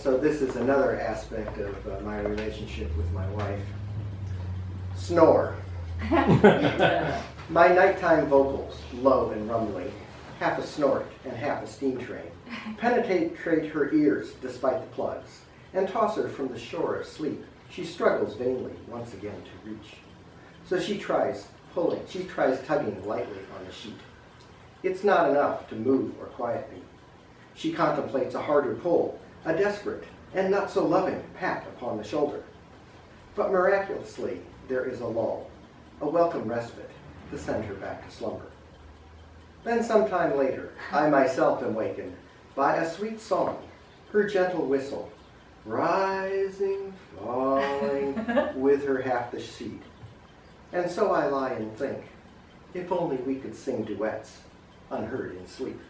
So this is another aspect of my relationship with my wife. Snore. My nighttime vocals, low and rumbling, half a snort and half a steam train, penetrate her ears despite the plugs, and toss her from the shore of sleep. She struggles vainly once again to reach. So she tries tugging lightly on the sheet. It's not enough to move or quiet me. She contemplates a harder pull, a desperate and not so loving pat upon the shoulder. But miraculously, there is a lull, a welcome respite to send her back to slumber. Then sometime later, I myself am wakened by a sweet song, her gentle whistle, rising, falling with her half the sheet. And so I lie and think, if only we could sing duets unheard in sleep.